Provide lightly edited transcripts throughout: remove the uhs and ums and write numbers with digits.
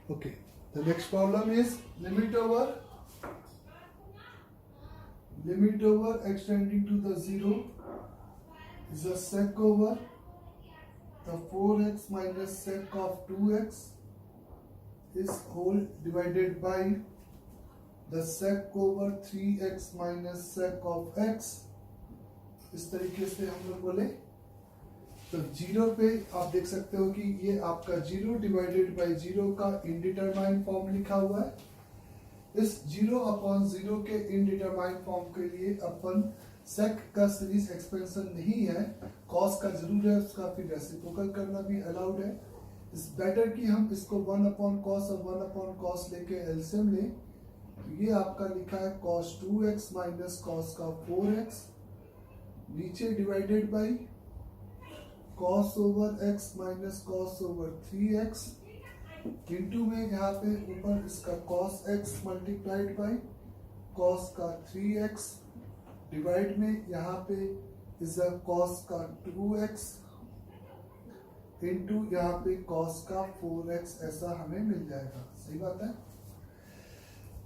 Okay, the next problem is limit over x tending to the 0 is a sec over the 4x minus sec of 2x is whole divided by the sec over 3x minus sec of x. इस तरीके से हम लोग बोले तो zero पे आप देख सकते हो कि ये आपका 0 डिवाइडेड बाय 0 का इनडिटरमाइन फॉर्म लिखा हुआ है। इस 0/0 के इनडिटरमाइन फॉर्म के लिए अपन सेक का सीरीज एक्सपेंशन नहीं है, कॉस का जरूर है, उसका फिर रेसिप्रोकल करना भी अलाउड है। इस बेटर कि हम इसको 1/cos और 1/cos लेके एलसीएम लें। तो ये आपका लिखा है cos 2x माइनस cos का 4x, नीचे divided by cos over x minus cos over 3x, into में यहाँ पे ऊपर इसका cos x multiplied by cos का 3x, डिवाइड में यहाँ पे इस cos का 2x इंटू यहाँ पे cos का 4x, ऐसा हमें मिल जाएगा। सही बात है।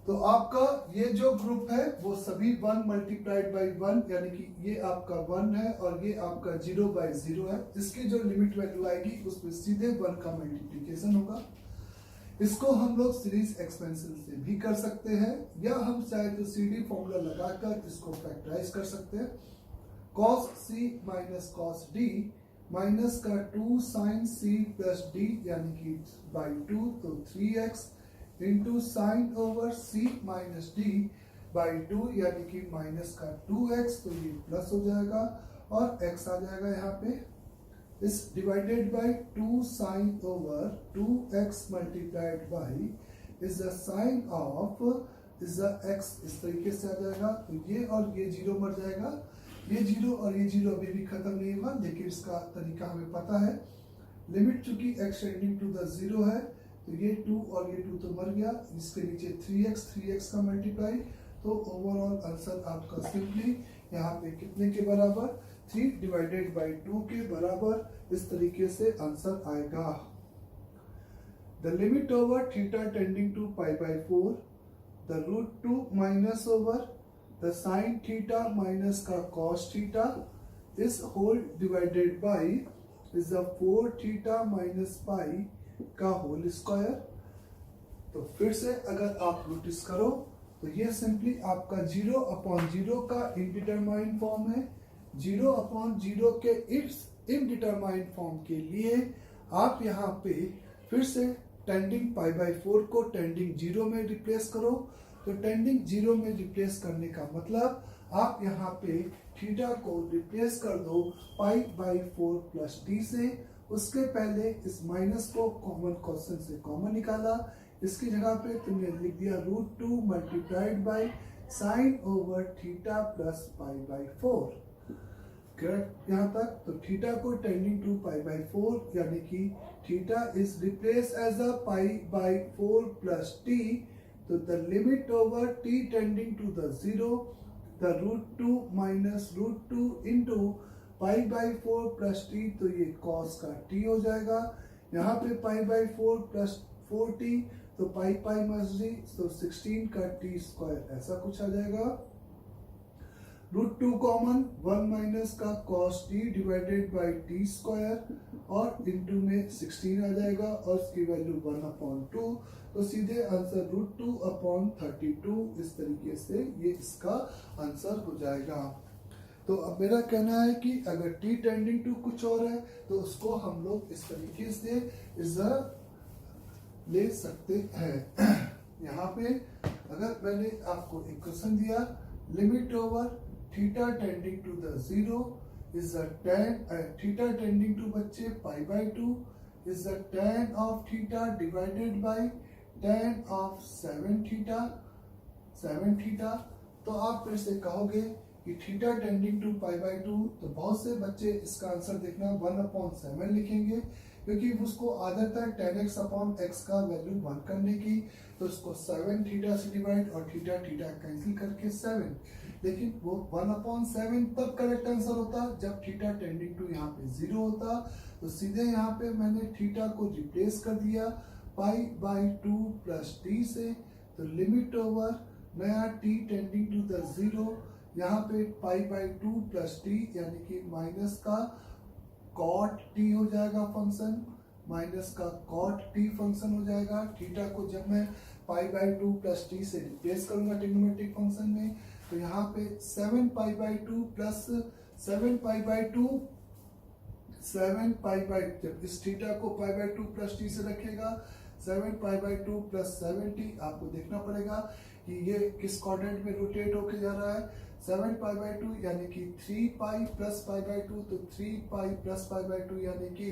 तो आपका ये जो ग्रुप है वो सभी 1 मल्टीप्लाइड बाई 1, यानी कि ये आपका 1 है और ये आपका 0/0 है। इसकी जो लिमिट वैल्यू आएगी उसमें सीधे 1 का मल्टीप्लिकेशन होगा। इसको हम लोग सीरीज एक्सपेंशन से भी कर सकते हैं, या हम चाहे तो CD फॉर्मूला लगाकर इसको फैक्टराइज कर सकते हैं। cos C minus cos D minus का 2 sin C प्लस D यानी कि बाई 2, तो 3x into sine over C minus D by 2 यानी कि माइनस का 2x, तो ये प्लस हो जाएगा और x आ जाएगा यहाँ पे। इस divided by 2 sine over 2x multiplied by is the sine of is the x, इस तरीके से आ जाएगा। तो ये और ये 0 मर जाएगा, ये 0 और ये 0 अभी भी खत्म नहीं हुआ, लेकिन इसका तरीका हमें पता है। लिमिट चूंकि x टेंडिंग टू द 0 है, तो ये 2 और ये 2 तो मर गया, इसके नीचे 3x का मल्टीप्लाई, तो ओवरऑल आंसर आपका सिंपली यहाँ पे कितने के बराबर, 3 डिवाइडेड बाई 2 के बराबर। इस तरीके से आंसर आएगा। The limit over theta tending to π/4 the √2 minus over the sine theta minus का cos थीटा इस whole divided by is the 4 theta minus pi का होल स्क्वायर। तो फिर से अगर आप नोटिस करो तो ये सिंपली आपका 0/0 का इनडिटरमाइन फॉर्म है। 0/0 के इस इनडिटरमाइन फॉर्म के लिए आप यहाँ पे फिर से टेंडिंग π/4 को टेंडिंग 0 में रिप्लेस करो। तो टेंडिंग 0 में रिप्लेस करने का मतलब आप यहाँ पे थीटा को रिप्लेस कर दो π/4 प्लस d से। उसके पहले इस माइनस को कॉमन क्वेश्चन से कॉमन निकाला, इसकी जगह पे तुमने लिख दिया √2 multiplied by sine over theta plus π/4। Correct यहाँ तक। तो थीटा को टेंडिंग टू π/4 यानी कि theta is replace as a π/4 plus t। तो the limit over t tending to the 0 the √2 minus √2 into π/4 plus t, तो ये cos का t हो जाएगा। यहाँ पे π/4 प्लस 4t, तो π मर्जी, तो 16 का t स्क्वायर, ऐसा कुछ आ जाएगा। √2 कॉमन, 1 माइनस का cos t divided by t square और इंटू में 16 आ जाएगा और इसकी वैल्यू 1/2, तो सीधे आंसर √2/32। इस तरीके से ये इसका आंसर हो जाएगा। तो अब मेरा कहना है कि अगर t टेंडिंग टू कुछ और है तो उसको हम लोग इस तरीके से इधर ले सकते हैं। यहाँ पे अगर मैंने आपको एक क्वेश्चन दिया, limit over theta tending to the 0 is the tan theta tending to बच्चे π/2 is the tan of theta divided by tan of 7 theta. तो आप फिर से कहोगे कि थीटा टेंडिंग टू π/2, तो बहुत से बच्चे इसका आंसर देखना 1/7 लिखेंगे, क्योंकि उसको आदत है tan x/x का वैल्यू 1 करने की। तो उसको 7 थीटा से डिवाइड और थीटा कैंसिल करके 7, लेकिन वो 1/7 तब करेक्ट आंसर होता जब थीटा टेंडिंग टू यहाँ पे 0 होता। तो सीधे यहाँ पे मैंने थीटा को रिप्लेस कर दिया पाई बाई 2 प्लस टी से, तो लिमिट ओवर नया t टेंडिंग टू द 0, यहाँ पे पाई बाई 2 प्लस टी यानी कि माइनस का कॉट टी हो जाएगा फंक्शन, माइनस का कॉट टी फंक्शन हो जाएगा। थीटा को जब मैं पाई बाई 2 प्लस टी से रिप्लेस करूंगा ट्रिग्नोमेट्रिक फंक्शन में, तो यहाँ पे 7 पाई by 2 plus 7 pi by 2, 7 pi by, जब इस थीटा को पाई बाई 2 प्लस टी से रखेगा, 7 पाई बाई 2 प्लस 70, आपको देखना पड़ेगा कि ये किस क्वाड्रेंट में रोटेट होके जा रहा है। 7 पाई बाई 2 यानी कि 3 पाई प्लस पाई बाई 2, तो 3 पाई प्लस पाई बाई 2 यानी कि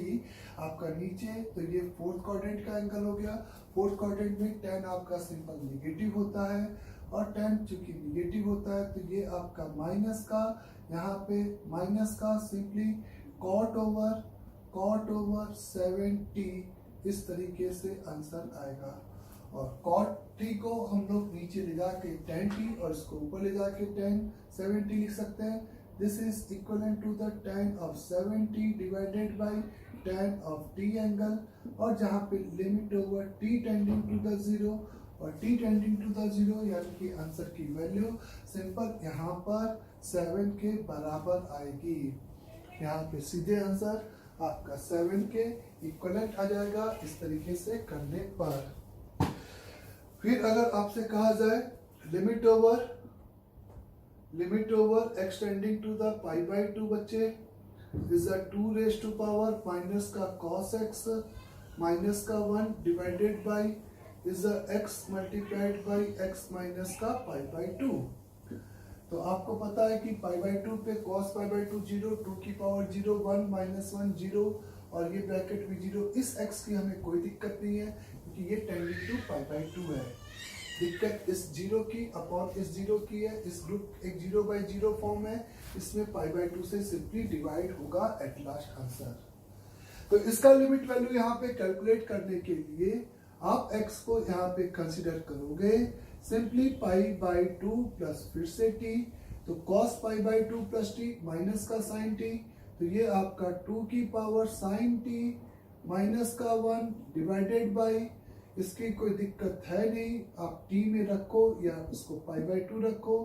आपका नीचे, तो ये फोर्थ क्वाड्रेंट का एंगल हो गया। फोर्थ क्वाड्रेंट में tan आपका सिंपल नेगेटिव होता है, और tan चूंकि नेगेटिव होता है तो ये आपका माइनस का, यहाँ पे माइनस का सिंपली कॉट ओवर 70, इस तरीके से आंसर आएगा। और cot t को हम लोग नीचे ले जाके tan t और इसको ऊपर ले जाके tan 70 लिख सकते हैं। This is equivalent to the tan of 70 divided by tan of t angle, और जहाँ पे limit over t tending to the 0 और t टेंडिंग टू द 0 यानी कि आंसर की वैल्यू सिंपल यहाँ पर 7 के बराबर आएगी। यहाँ पे सीधे आंसर आपका 7 के इक्वलेंट आ जाएगा इस तरीके से करने पर। फिर अगर आपसे कहा जाए limit over x tending to the pi by 2 बच्चे is a 2 raise to power minus का cos x माइनस का 1 divided by is a x multiplied by x minus का पाई बाई 2। तो आपको पता है कि पाई बाई 2 पे cos पाई बाई 2 0, 2 की पावर 0, 1 माइनस 1 0, और ये ब्रैकेट भी 0। इस x की हमें कोई दिक्कत नहीं है क्योंकि ये टेंडिंग टू पाई बाई 2 है। दिक्कत इस 0 की अपॉन इस 0 की है। इस ग्रुप एक 0 बाई 0 फॉर्म है, इसमें पाई बाई 2 से सिंपली डिवाइड होगा एट लास्ट आंसर। तो इसका लिमिट वैल्यू यहाँ पे कैलकुलेट करने के लिए आप x को यहाँ पे कंसीडर करोगे सिंपली पाई बाई 2 प्लस फिर से t, तो cos pi by 2 plus t minus का साइन t, तो ये आपका 2 की पावर साइन t माइनस का 1 डिवाइडेड बाई, इसकी कोई दिक्कत है नहीं, आप t में रखो या इसको पाई बाई 2 रखो,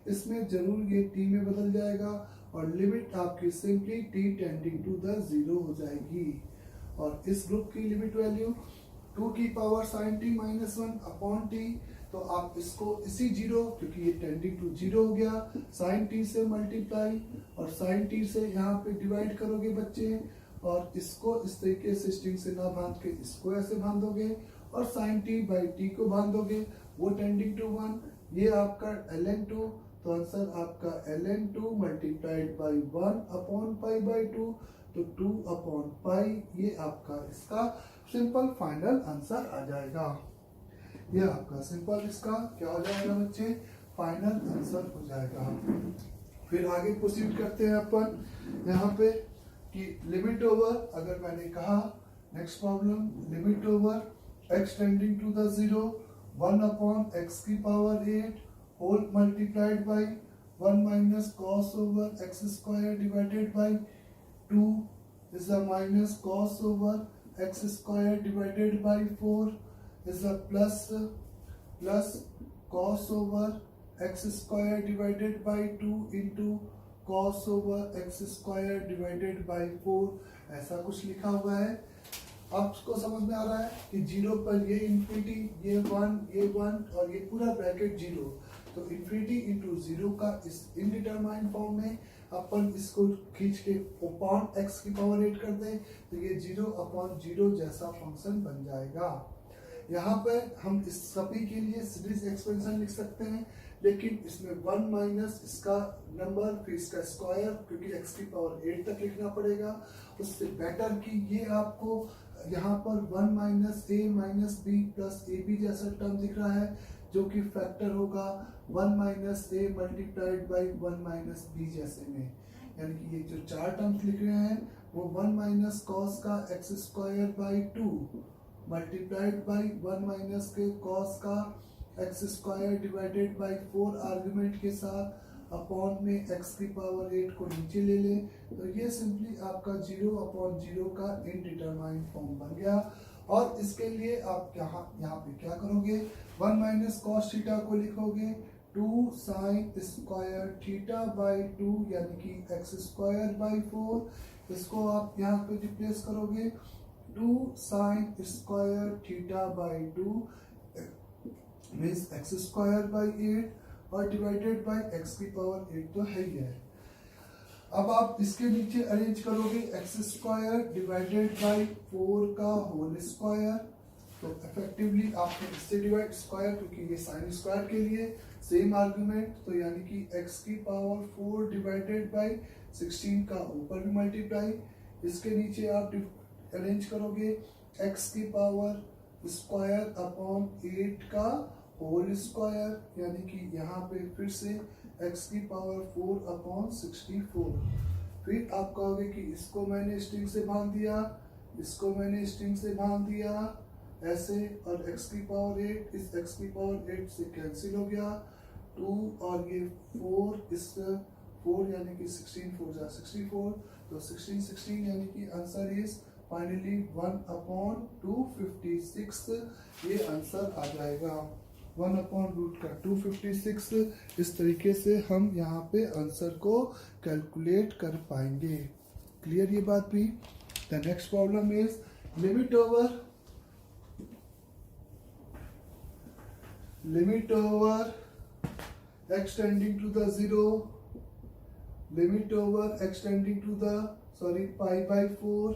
इसमें जरूर ये t में बदल जाएगा और लिमिट आपकी simply t tending to the 0 हो जाएगी। और इस ग्रुप की लिमिट वैल्यू 2 की power sine t minus 1 upon t, तो आप इसको इसी 0, क्योंकि ये टेंडिंग टू 0 हो गया, साइन t से मल्टीप्लाई और साइन t से यहाँ पे डिवाइड करोगे बच्चे, और इसको इस तरीके से स्ट्रिंग से ना बांध के इसको ऐसे बांधोगे और साइन t बाई t को बांधोगे, वो टेंडिंग टू 1, ये आपका ln2, तो आंसर आपका ln2 multiplied by 1 upon pi by 2, तो 2 अपॉन पाई, ये आपका इसका सिंपल फाइनल आंसर आ जाएगा। ये आपका सिंपल इसका क्या हो जाएगा बच्चे, फाइनल आंसर हो जाएगा। फिर आगे प्रोसीड करते हैं अपन यहाँ पे कि लिमिट ओवर, अगर मैंने कहा next problem, limit over x tending to the 0 1 upon x की power 8 whole multiplied by 1 minus cos over x square divided by 2 is a minus cos over x square divided by 4 is a plus cos over x square divided by 2 into cos over x square divided by 4, ऐसा कुछ लिखा हुआ है। आपको समझ में आ रहा है कि 0 पर ये इंफिनिटी, ये 1 और ये पूरा ब्रैकेट 0, तो इंफिनिटी इंटू 0 का इस इनडिटरमाइंड फॉर्म में अपन इसको खींच के अपॉन x की पावर 8 कर दें, तो ये 0 अपॉन 0 जैसा फंक्शन बन जाएगा। यहाँ पर हम इस सभी के लिए सीरीज एक्सपेंशन लिख सकते हैं, लेकिन इसमें 1 माइनस इसका नंबर फिर इसका स्क्वायर, क्योंकि x की पावर 8 तक लिखना पड़ेगा। उससे बेटर कि ये आपको यहाँ पर 1 minus a minus b plus A B जैसा टर्म दिख रहा है, जो कि फैक्टर होगा 1 minus a multiplied by 1 minus b जैसे में, यानी कि ये जो चार टर्म्स लिख रहे हैं वो 1 माइनस कॉस का x square by 2 multiplied by 1 minus के कॉस का x square divided by 4 argument के साथ अपॉन में x की पावर 8 को नीचे ले लें, तो ये सिंपली आपका 0 अपॉन 0 का इनडिटरमाइंड फॉर्म बन गया। और इसके लिए आप यहाँ पे क्या करोगे, 1 माइनस कॉस थीटा को लिखोगे 2 साइन स्क्वायर थीटा बाई 2 यानी कि एक्स स्क्वायर बाई 4। इसको आप यहाँ पे रिप्लेस करोगे 2 sine square theta by 2 means x square by 8 और डिवाइडेड बाई एक्स की पावर 8 तो है ही है। अब आप इसके नीचे अरेंज करोगे एक्स स्क्वायर डिवाइडेड बाई 4 का होल स्क्वायर, तो इफेक्टिवली आपने इससे डिवाइड स्क्वायर क्योंकि ये साइन स्क्वायर के लिए सेम आर्गुमेंट, तो यानी कि x की पावर 4 डिवाइडेड बाई 16 का ऊपर भी मल्टीप्लाई, इसके नीचे आप अरेंज करोगे x की पावर स्क्वायर अपॉन 8 का होल स्क्वायर यानी कि यहाँ पे फिर से x की पावर 4 अपॉन 64। फिर आप कहोगे कि इसको मैंने स्ट्रिंग से बांध दिया, इसको मैंने स्ट्रिंग से बांध दिया ऐसे, और x की पावर 8 इस x की पावर 8 से कैंसिल हो गया 2 और ये 4 इस 4 यानी कि 16 4 जा 64, तो 16 16 यानी कि आंसर इज फाइनली 1 अपॉन 256। ये आंसर आ जाएगा 1 अपॉन रूट का 256। इस तरीके से हम यहाँ पे आंसर को कैलकुलेट कर पाएंगे। क्लियर ये बात भी। The next problem is limit over x tending to the 0, limit over x tending to the pi by 4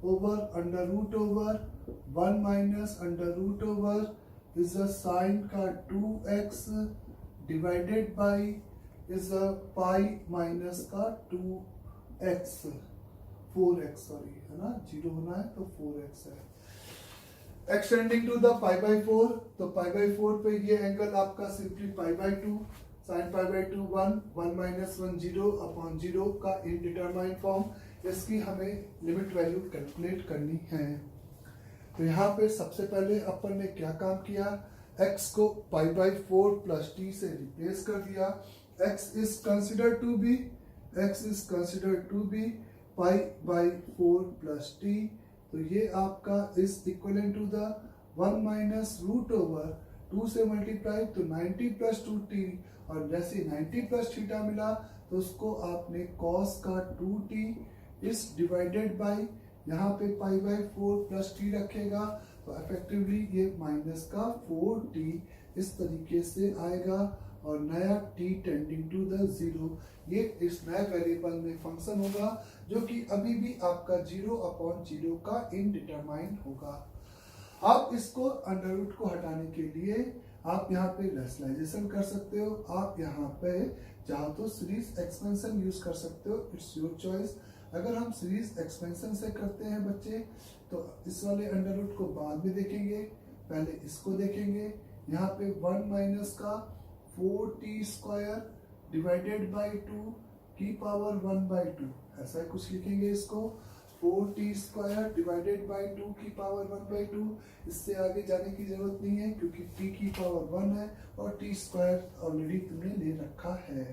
over under root over 1 minus under root over is a sine का 2x divided by is a pi minus का 2x 4x sorry है ना, 0 होना है तो 4x है। x tending to the pi by 4, तो pi by 4 पे ये एंगल आपका simply pi by 2 sin pi by 2 1 1 minus 1 0 upon 0 का इनडिटरमाइंड फॉर्म, इसकी हमें लिमिट वैल्यू कैलकुलेट करनी है। तो यहाँ पे सबसे पहले अपन ने क्या काम किया, x को pi by 4 plus t से रिप्लेस कर दिया। x is considered to be pi by 4 plus t, तो ये आपका is equivalent to the 1 minus root over 2 से मल्टीप्लाई तो 90 प्लस 2t, और जैसे 90 प्लस थीटा मिला तो उसको आपने cos का 2t इस डिवाइडेड बाई यहाँ पे पाई बाई 4 प्लस t रखेगा, तो इफेक्टिवली ये माइनस का 4t इस तरीके से आएगा, और नया t टेंडिंग टू द 0 ये इस नए वेरिएबल में फंक्शन होगा जो कि अभी भी आपका 0 अपॉन 0 का इनडिटरमाइंड होगा। आप इसको अंडर रूट को हटाने के लिए आप यहाँ पे रैशनलाइजेशन कर सकते हो, आप यहाँ पे चाहो तो सीरीज एक्सपेंशन यूज कर सकते हो, इट्स योर चॉइस। अगर हम सीरीज एक्सपेंशन से करते हैं बच्चे तो इस वाले अंडर रूट को बाद में देखेंगे, पहले इसको देखेंगे। यहाँ पे 1 माइनस का 4t स्क्वायर डिवाइडेड बाई 2 की पावर 1 बाई 2 ऐसा कुछ लिखेंगे इसको, 4t स्क्वायर डिवाइडेड बाई 2 की पावर 1 बाई 2। इससे आगे जाने की जरूरत नहीं है क्योंकि t की पावर 1 है और t स्क्वायर ऑलरेडी तुमने ले रखा है।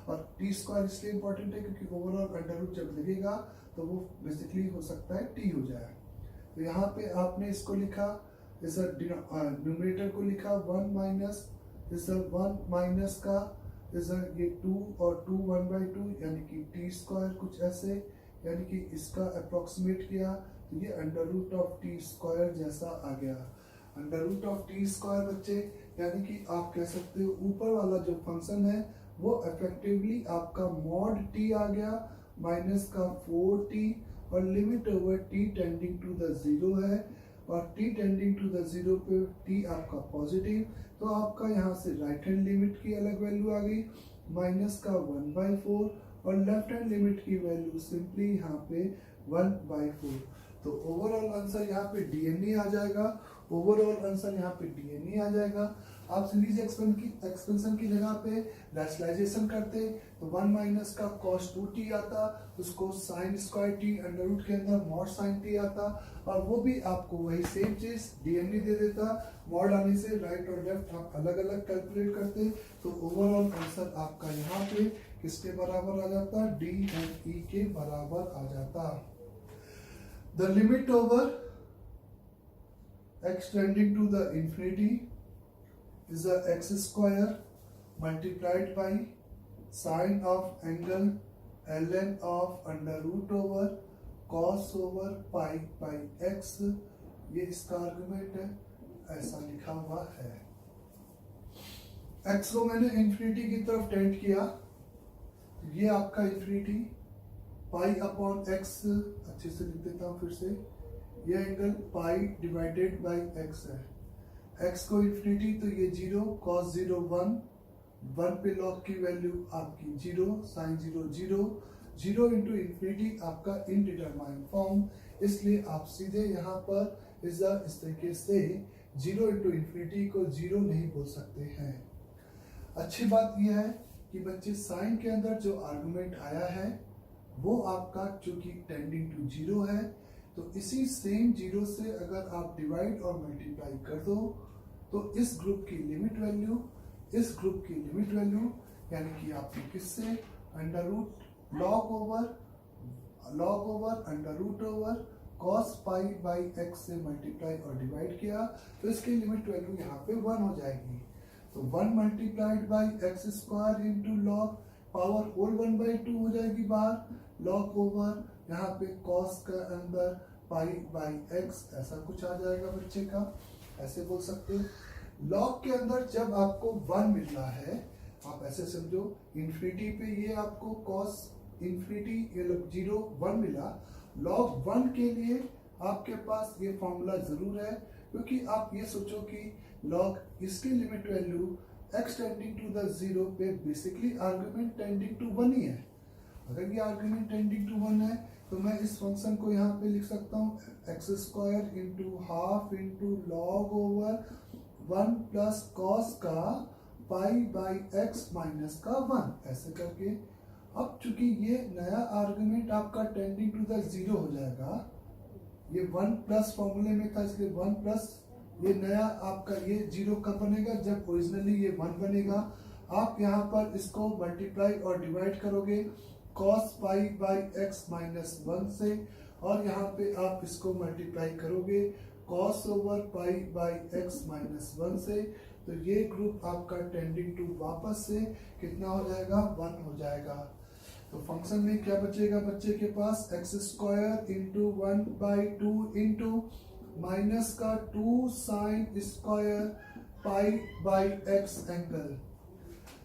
और t स्क्वायर इसलिए इंपॉर्टेंट है क्योंकि ओवरऑल अंडर रूट जब लगेगा तो वो बेसिकली हो सकता है t हो जाए। तो यहाँ पे आपने इसको लिखा, इस न्यूमरेटर को लिखा 1 माइनस इस 1 माइनस का इस ये 2 और 2 1 बाई 2 यानी कि t स्क्वायर कुछ ऐसे, यानी कि इसका अप्रोक्सीमेट किया तो ये under root of T square जैसा आ गया। Under root of T square बच्चे यानी कि आप कह सकते हो ऊपर वाला जो फंक्शन है वो इफेक्टिवली आपका मॉड टी आ गया माइनस का 4t, और limit over t tending to the 0 है, और t टेंडिंग टू द 0 पे t आपका पॉजिटिव, तो आपका यहाँ से राइट हैंड लिमिट की अलग वैल्यू आ गई माइनस का 1 बाई 4, और लेफ्ट हैंड लिमिट की वैल्यू सिंपली यहाँ पे 1 बाई 4। तो ओवरऑल आंसर यहाँ पे डीएनई आ जाएगा, ओवरऑल आंसर यहाँ पे डीएनई आ जाएगा। आप सीरीज एक्सपेंशन की जगह पे रैशनलाइजेशन करते तो 1 माइनस का cos 2t आता, उसको sine square t under root के अंदर मॉड साइन t आता, और वो भी आपको वही सेम चीज डीएनई दे देता। मॉड आने से राइट और लेफ्ट आप अलग अलग कैलकुलेट करते तो ओवरऑल आंसर आपका यहाँ पे किसके बराबर आ जाता, डी एंड ई के बराबर आ जाता। The limit over x tending to the infinity is a x square multiplied by sine of angle ln of under root over cos over pi by x, ये इसका आर्गुमेंट है, ऐसा लिखा हुआ है। x को मैंने इंफिनिटी की तरफ टेंड किया, ये आपका इंफिनिटी पाई अपॉन x, अच्छे से लिख देता हूं फिर से, ये angle pi divided by x है। x को इंफिनिटी तो ये 0, cos 0 1 पे लॉग की वैल्यू आपकी 0, साइन 0 0, 0 इंटू इंफिनिटी आपका इनडिटरमाइंड फॉर्म, इसलिए आप सीधे यहाँ पर इस तरीके से 0 इंटू इंफिनिटी को 0 नहीं बोल सकते हैं। अच्छी बात यह है कि बच्चे साइन के अंदर जो आर्गुमेंट आया है वो आपका चूंकि टेंडिंग टू 0 है, तो इसी सेम 0 से अगर आप डिवाइड और मल्टीप्लाई कर दो तो इस ग्रुप की लिमिट वैल्यू, इस ग्रुप की लिमिट वैल्यू यानी कि आपने किससे under root log over under root over cos pi by x से मल्टीप्लाई और डिवाइड किया, तो इसकी लिमिट वैल्यू यहाँ पे 1 हो जाएगी। तो 1 multiplied by X square into log power whole 1/2 हो जाएगी बाहर, लॉग ओवर यहाँ पे cos का अंदर पाई बाई x, ऐसा कुछ आ जाएगा बच्चे का, ऐसे बोल सकते हो। लॉग के अंदर जब आपको 1 मिल रहा है, आप ऐसे समझो इंफिनिटी पे ये आपको cos इंफिनिटी 0 1 मिला, लॉग 1 के लिए आपके पास ये फॉर्मूला जरूर है, क्योंकि आप ये सोचो कि लॉग इसकी limit value x tending to the 0 पे बेसिकली आर्गुमेंट टेंडिंग टू 1 ही है। अगर ये आर्गुमेंट टेंडिंग टू 1 है तो मैं इस फंक्शन को यहाँ पे लिख सकता हूँ x square into half into log over 1 plus cos का पाई बाई एक्स माइनस का 1, ऐसे करके। अब चूंकि ये नया आर्गुमेंट आपका टेंडिंग टू द 0 हो जाएगा, ये 1 प्लस फॉर्मूले में था इसलिए 1 प्लस, ये नया आपका ये 0 कब बनेगा, जब ओरिजिनली ये 1 बनेगा। आप यहाँ पर इसको मल्टीप्लाई और डिवाइड करोगे cos pi by x minus 1 से, और यहाँ पे आप इसको मल्टीप्लाई करोगे cos over pi by x minus 1 से, तो ये ग्रुप आपका टेंडिंग टू वापस से कितना हो जाएगा, 1 हो जाएगा। तो फंक्शन में क्या बचेगा बच्चे के पास, x square into 1/2 into minus का 2 sine square pi by x angle.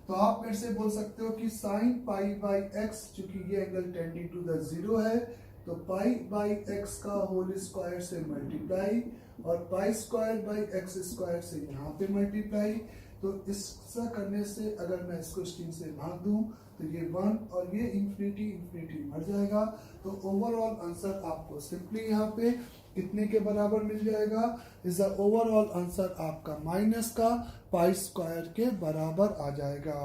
तो आप मेरे से बोल सकते हो कि साइन पाई बाई एक्स, चूंकि ये एंगल टेंडिंग टू द 0 है, तो पाई बाई एक्स का होल स्क्वायर से मल्टीप्लाई और pi square by X square से यहाँ पे मल्टीप्लाई। तो इसका करने से अगर मैं इसको स्क्रीन से भाग दूं तो ये 1 और ये इंफिनिटी मर जाएगा। तो ओवरऑल आंसर आपको सिंपली यहाँ पे कितने के बराबर मिल जाएगा, इज द ओवरऑल आंसर आपका माइनस का पाई स्क्वायर के बराबर आ जाएगा।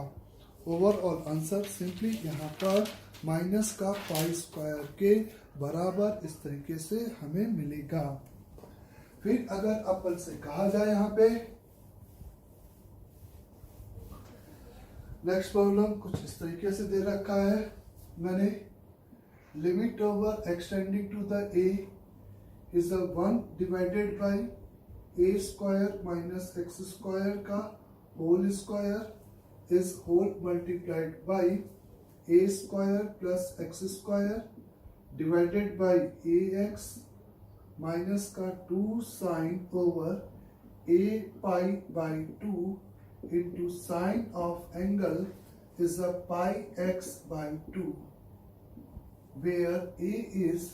ओवरऑल आंसर सिंपली यहाँ पर माइनस का पाई स्क्वायर के बराबर इस तरीके से हमें मिलेगा। फिर अगर अपन से कहा जाए यहाँ पे नेक्स्ट प्रॉब्लम कुछ इस तरीके से दे रखा है मैंने, limit over extending to the a is 1 divided by a square minus x square का whole square is whole multiplied by a square plus x square divided by ax minus का 2 sine over a pi by 2 into sine of angle is a pi x by 2, where a is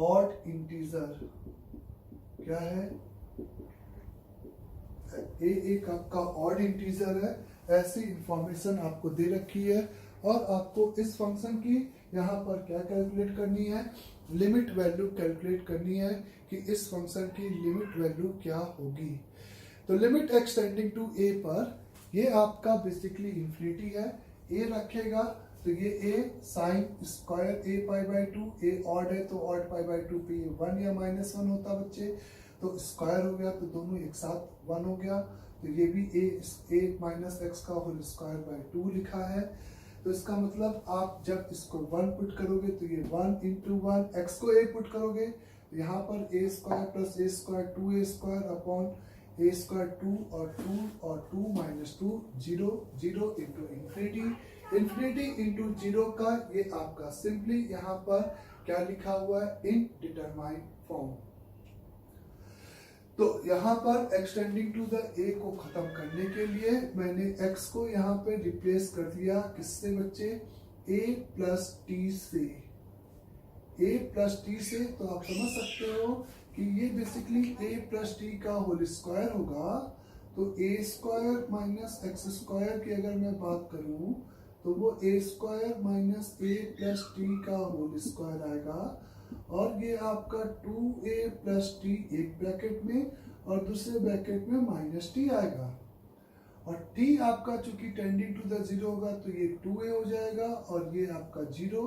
odd integer। क्या है, a आपका odd integer है, ऐसी information आपको दे रखी है। और आपको इस फंक्शन की यहाँ पर क्या कैलकुलेट करनी है, लिमिट वैल्यू कैलकुलेट करनी है कि इस फंक्शन की लिमिट वैल्यू क्या होगी। तो लिमिट एक्सटेंडिंग टू a पर ये आपका बेसिकली इंफिनिटी है, a रखेगा तो ये a sine square a pi by 2, a odd है तो ऑड पाई बाई 2 पे ये 1 या माइनस 1 होता बच्चे, तो स्क्वायर हो गया तो दोनों एक साथ 1 हो गया, तो ये भी a माइनस एक्स का होल स्क्वायर बाई 2 लिखा है। तो इसका मतलब आप जब इसको 1 पुट करोगे तो ये 1 इंटू 1, एक्स को 1 पुट करोगे तो यहाँ पर ए स्क्वायर प्लस ए स्क्वायर 2a स्क्वायर अपॉन ए स्क्वायर 2 और 2 minus 2 0 0 into infinity infinity into 0 का ये आपका सिंपली यहाँ पर क्या लिखा हुआ है इनडिटरमाइंड फॉर्म। तो यहाँ पर एक्सटेंडिंग टू द ए को खत्म करने के लिए मैंने x को यहाँ पे रिप्लेस कर दिया किससे बच्चे, a प्लस टी से। a प्लस टी से तो आप समझ सकते हो कि ये बेसिकली a प्लस टी का होल स्क्वायर होगा। तो a square minus x square की अगर मैं बात करूं तो वो a square minus a plus t का होल स्क्वायर आएगा और ये आपका 2a प्लस टी एक ब्रैकेट में और दूसरे ब्रैकेट में माइनस टी आएगा और t आपका चूंकि टेंडिंग टू द 0 होगा तो ये 2a हो जाएगा और ये आपका 0।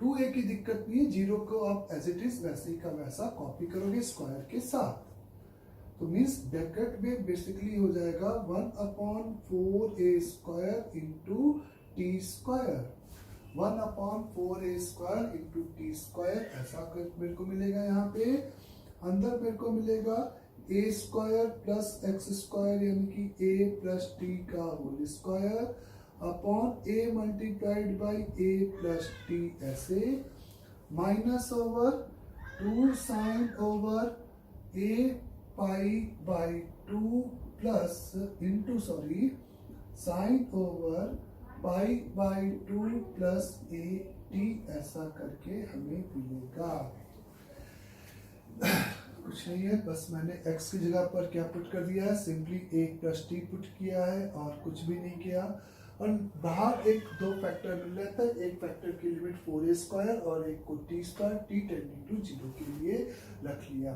2a की दिक्कत नहीं है, 0 को आप एज इट इज वैसे ही का वैसा कॉपी करोगे स्क्वायर के साथ। तो मीन्स ब्रैकेट में बेसिकली हो जाएगा 1/4a square into T square, 1/4a square into T square ऐसा मेरे को मिलेगा। यहाँ पे अंदर मेरे को मिलेगा a square plus x square यानी कि a प्लस टी का whole square upon a multiplied by a plus t ऐसे minus over 2 sine over a pi by 2 plus into sorry sine over pi by 2 plus a t ऐसा करके हमें मिलेगा। कुछ नहीं है, बस मैंने x की जगह पर क्या पुट कर दिया है, simply a plus T put किया है और कुछ भी नहीं किया। और बाहर एक दो फैक्टर मिल रहा था, एक फैक्टर की लिमिट 4a स्क्वायर और एक को t square t tending to 0 के लिए रख लिया।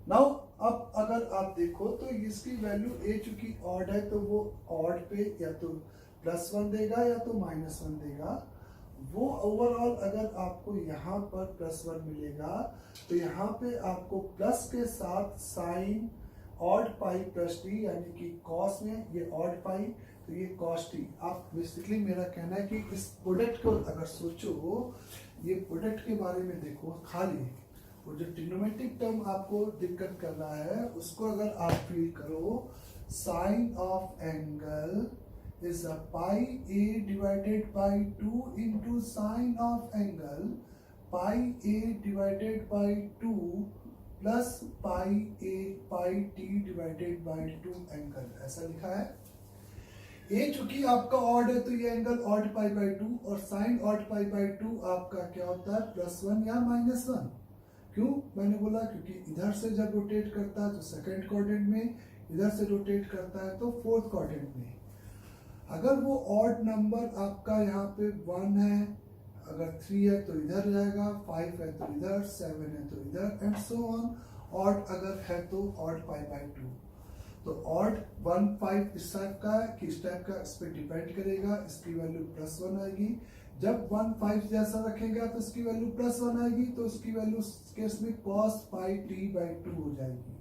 नाउ अब अगर आप देखो तो इसकी वैल्यू a चूंकि ऑड है तो वो ऑड पे या तो +1 देगा या तो -1 देगा। वो ओवरऑल अगर आपको यहाँ पर +1 मिलेगा तो यहाँ पे आपको प्लस के साथ sine of pi plus T यानी कि कॉस में ये ऑड पाई तो ये कॉस टी। आप बेसिकली मेरा कहना है कि इस प्रोडक्ट को अगर सोचो, ये प्रोडक्ट के बारे में देखो, खाली वो जो ट्रिग्नोमेट्रिक टर्म आपको दिक्कत कर रहा है उसको अगर आप फील करो, sine of angle is a pi a divided by 2 into sine of angle pi a divided by 2 plus pi t divided by 2 angle ऐसा लिखा है। a चूंकि आपका ऑड है तो ये एंगल ऑड पाई बाई 2 और साइन ऑड पाई बाई 2 आपका क्या होता है +1 या -1। क्यों मैंने बोला, क्योंकि इधर से जब रोटेट करता है तो सेकंड क्वाड्रेंट में, इधर से रोटेट करता है तो फोर्थ क्वाड्रेंट में। अगर वो ऑड नंबर आपका यहाँ पे 1 है, अगर 3 है तो इधर जाएगा, 5 है तो इधर, 7 है तो इधर एंड सो ऑन। ऑड अगर है तो ऑड पाई बाई 2। तो ऑड 1 5 इस टाइप का है कि इस टाइप का, इस पर डिपेंड करेगा, इसकी वैल्यू +1 आएगी। जब 1 5 जैसा रखेगा तो इसकी वैल्यू +1 आएगी, तो इसकी वैल्यू केस में cos पाई t बाई 2 हो जाएगी।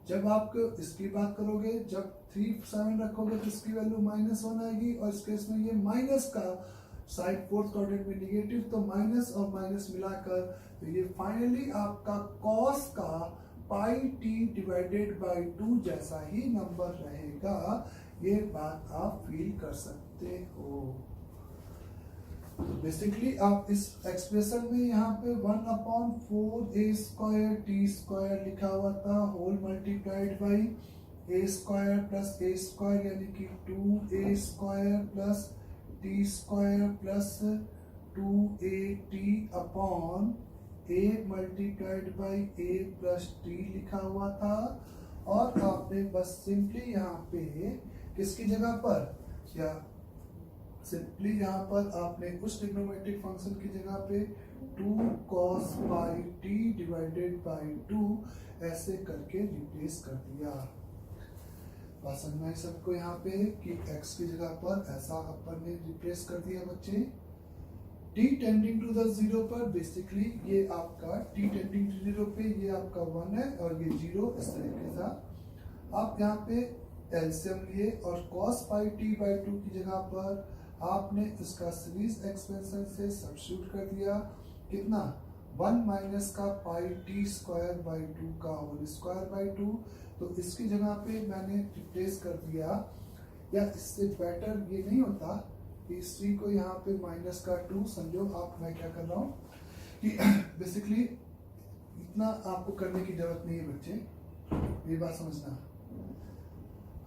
जब आप इसकी बात करोगे, जब 3 7 रखोगे तो इसकी वैल्यू -1 आएगी और इस केस में ये माइनस का साइड फोर्थ क्वाड्रेंट में निगेटिव, तो माइनस और माइनस मिलाकर तो ये फाइनली आपका cos का पाई t डिवाइडेड बाई 2 जैसा ही नंबर रहेगा। ये बात आप फील कर सकते हो। तो बेसिकली आप इस एक्सप्रेशन में यहाँ पे 1/4a स्क्वायर टी स्क्वायर लिखा हुआ था whole multiplied by a square plus a square यानी कि 2a square plus t square plus 2at upon a multiplied by a plus t लिखा हुआ था। और आपने बस सिंपली यहाँ पे किसकी जगह पर, या सिंपली यहाँ पर आपने उस ट्रिग्नोमेट्रिक फंक्शन की जगह पे 2 cos pi t divided by 2 ऐसे करके रिप्लेस कर दिया। बात समझ में सबको यहाँ पे कि x की जगह पर ऐसा अपन ने रिप्लेस कर दिया बच्चे। t टेंडिंग टू द 0 पर बेसिकली ये आपका t टेंडिंग टू 0 पे ये आपका 1 है और ये 0 इस तरीके था। आप यहाँ पे एलसीएम लिए और cos पाई t बाई 2 की जगह पर आपने इसका सीरीज एक्सपेंशन से सब्स्टिट्यूट कर दिया, कितना 1 माइनस का पाई टी स्क्वायर बाई 2 का होल स्क्वायर बाई 2। तो इसकी जगह पे मैंने रिप्लेस कर दिया, या इससे बेटर ये नहीं होता कि इस टी को यहाँ पे माइनस का 2 समझो। आप मैं क्या कर रहा हूँ कि बेसिकली इतना आपको करने की जरूरत नहीं है बच्चे, ये बात समझना।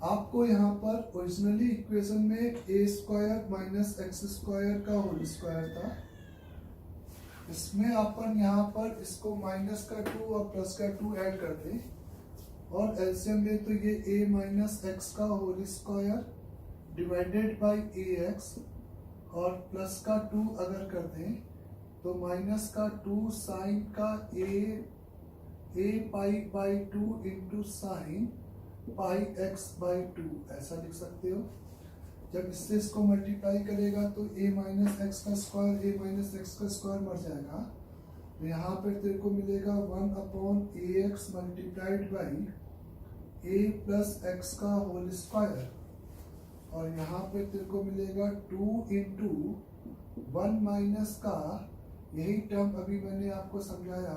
आपको यहाँ पर ओरिजिनली इक्वेशन में ए स्क्वायर माइनस एक्स स्क्वायर का होल स्क्वायर था, इसमें अपन यहाँ पर इसको माइनस का 2 और प्लस का 2 ऐड करते और एलसीएम ले तो ये a माइनस एक्स का whole square divided by A X और प्लस का 2 अगर कर दें तो माइनस का 2 साइन का a pi by 2 into sine pi X by 2 ऐसा लिख सकते हो। जब इससे इसको मल्टीप्लाई करेगा तो a माइनस एक्स का स्क्वायर a माइनस एक्स का स्क्वायर मर जाएगा, तो यहाँ पर तेरे को मिलेगा 1 upon A x multiplied by a plus x का होल स्क्वायर, और यहाँ पे तेरे को मिलेगा 2 इंटू 1 माइनस का यही टर्म अभी मैंने आपको समझाया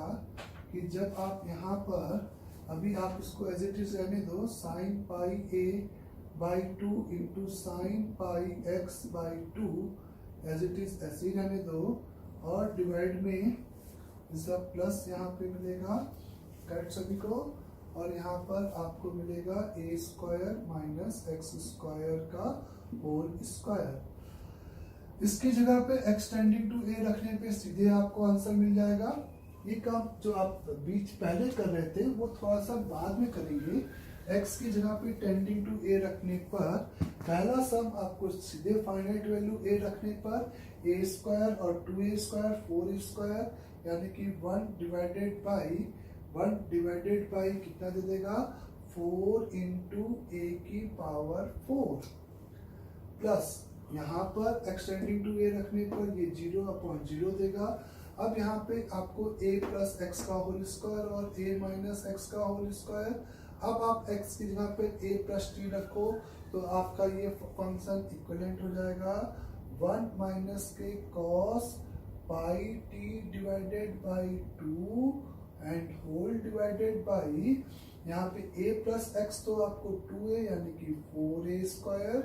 कि जब आप यहाँ पर अभी आप इसको एज इट इज रहने दो, sine pi A by 2 into sine pi X by 2 as it is ऐसे ही रहने दो, और डिवाइड में इसका प्लस यहाँ पे मिलेगा, करेक्ट सभी को, और यहाँ पर आपको मिलेगा ए स्क्वायर माइनस एक्स स्क्वायर का होल स्क्वायर। इसकी जगह पे एक्सटेंडिंग टू ए रखने पे सीधे आपको आंसर मिल जाएगा। ये काम जो आप बीच पहले कर रहे थे वो थोड़ा सा बाद में करेंगे। x की जगह पे टेंडिंग टू a रखने पर पहला सम आपको सीधे फाइनाइट वैल्यू a रखने पर a स्क्वायर और 2a स्क्वायर 4a स्क्वायर यानी कि 1 डिवाइडेड बाई कितना दे देगा 4 इंटू a की पावर 4 प्लस यहाँ पर एक्सटेंडिंग टू a रखने पर ये 0 अपॉन 0 देगा। अब यहाँ पे आपको a प्लस एक्स का होल स्क्वायर और a माइनस एक्स का होल स्क्वायर। अब आप x की जगह पे a प्लस टी रखो तो आपका ये फंक्शन इक्विवेलेंट हो जाएगा 1 माइनस के cos pi T divided by 2 and whole divided by यहाँ पे a प्लस एक्स तो आपको 2a यानी कि 4a स्क्वायर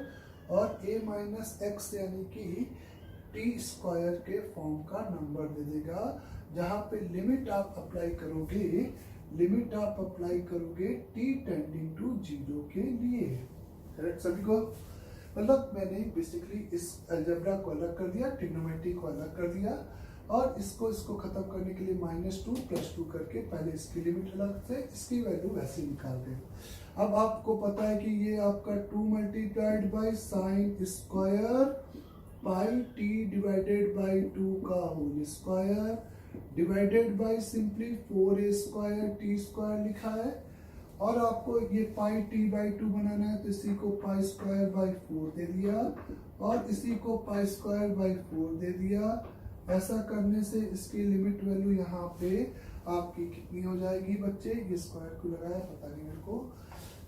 और a माइनस एक्स यानी कि टी स्क्वायर के फॉर्म का नंबर दे देगा, जहां पे लिमिट आप अप्लाई करोगे टी टेंडिंग टू 0 के लिए। करेक्ट सभी को? मतलब मैंने बेसिकली इस अलजेब्रा को अलग कर दिया, ट्रिग्नोमेट्री को अलग कर दिया, और इसको खत्म करने के लिए -2 + 2 करके पहले इसकी लिमिट अलग से इसकी वैल्यू वैसे निकाल दे। अब आपको पता है कि ये आपका 2 multiplied by sine square pi T divided by 2 का whole square divided by simply 4a square T square लिखा है, और आपको ये पाई टी बाई 2 बनाना है तो इसी को पाई स्क्वायर बाई 4 दे दिया और इसी को पाई स्क्वायर बाई 4 दे दिया। ऐसा करने से इसकी लिमिट वैल्यू यहाँ पे आपकी कितनी हो जाएगी बच्चे, ये स्क्वायर को लगाया पता नहीं मेरे को,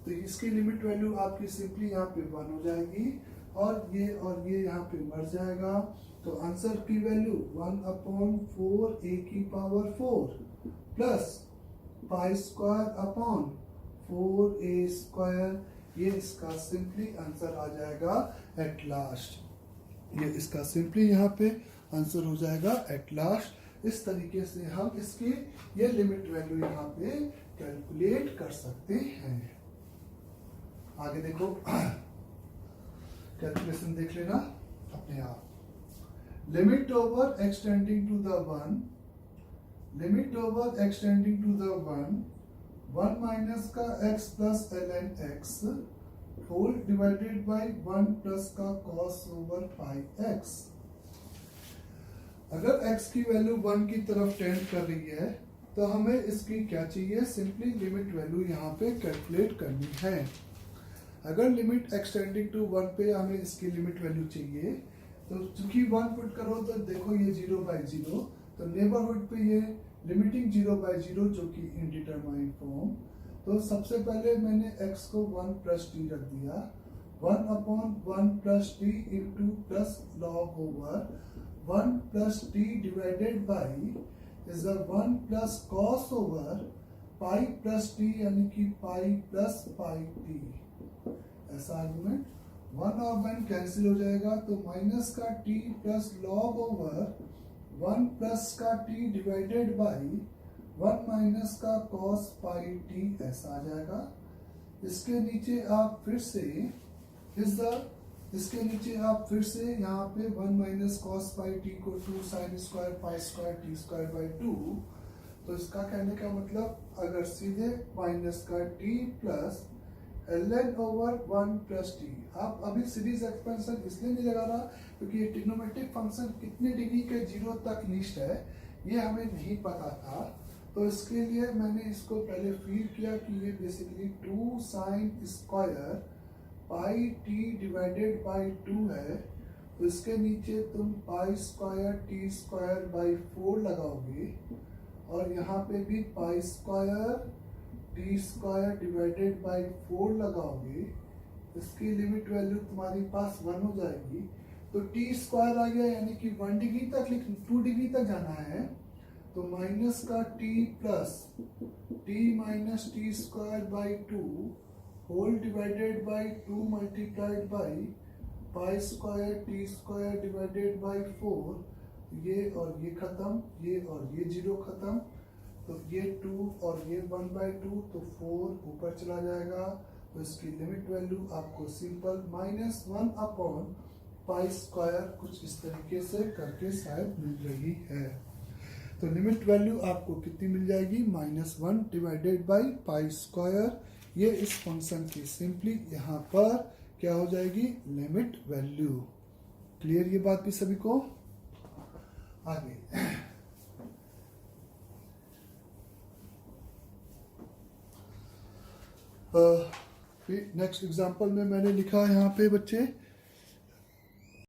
तो इसकी लिमिट वैल्यू आपकी सिंपली यहाँ पे 1 हो जाएगी और ये यहाँ पे मर जाएगा। तो आंसर की वैल्यू 1/4 a की power 4 plus pi square upon 4a square, ये इसका सिंपली आंसर आ जाएगा एट लास्ट। ये इसका सिंपली यहाँ पे आंसर हो जाएगा एट लास्ट। इस तरीके से हम इसकी ये लिमिट वैल्यू यहाँ पे कैलकुलेट कर सकते हैं। आगे देखो, कैलकुलेशन देख लेना अपने आप। Limit over extending to the 1 minus का x plus ln x whole divided by 1 plus का cos ओवर पाई x। अगर x की वैल्यू 1 की तरफ टेंड कर रही है तो हमें इसकी क्या चाहिए, सिंपली लिमिट वैल्यू यहाँ पे कैलकुलेट करनी है। अगर लिमिट एक्सटेंडिंग टू 1 पे हमें इसकी लिमिट वैल्यू चाहिए तो चूंकि 1 पुट करो तो देखो ये 0/0, तो नेबरहुड पे ये लिमिटिंग 0/0 जो कि इनडिटरमाइंड फॉर्म। तो सबसे पहले मैंने x को 1 + t रख दिया, 1/1 plus t into plus log over 1 plus t divided by is the 1 plus cos over pi plus t यानी कि pi plus pi t। ऐसा आर्गुमेंट 1 और 1 कैंसिल हो जाएगा तो माइनस का t plus log over 1 plus का t डिवाइडेड बाई 1 माइनस का cos पाई t ऐसा आ जाएगा। इसके नीचे आप फिर से यहाँ पे 1 माइनस cos पाई t को 2 sine square pi square t square by 2। तो इसका कहने का मतलब अगर सीधे माइनस का t plus ln over 1 plus T. आप अभी सीरीज एक्सपेंशन इसलिए नहीं लगा रहा क्योंकि ये ट्रिग्नोमेट्रिक फंक्शन कितने डिग्री के 0 तक निष्ठ है ये हमें नहीं पता था। तो इसके लिए मैंने इसको पहले फील किया कि ये basically 2 sine square pi T divided by 2 है। तो इसके नीचे तुम पाई स्क्वायर टी स्क्वायर बाई 4 लगाओगे और यहाँ पे भी पाई square T square divided by 4 लगाओगे। इसकी लिमिट वैल्यू तुम्हारी पास 1 हो जाएगी। तो टी स्क्वायर आ गया यानी कि 1 डिग्री तक 2 डिग्री तक जाना है। तो माइनस का T plus T minus T square by 2 whole divided by 2 multiplied by pi square T square divided by 4। ये और ये खत्म, ये और ये 0 खत्म। तो ये 2 और ये 1/2 तो 4 ऊपर चला जाएगा। तो इसकी लिमिट वैल्यू आपको सिंपल -1/पाई स्क्वायर कुछ इस तरीके से करके शायद मिल रही है। तो लिमिट वैल्यू आपको कितनी मिल जाएगी -1 डिवाइडेड बाई पाई स्क्वायर। ये इस फंक्शन की सिंपली यहाँ पर क्या हो जाएगी लिमिट वैल्यू। क्लियर ये बात भी सभी को? आगे नेक्स्ट एग्जांपल में मैंने लिखा है यहाँ पे बच्चे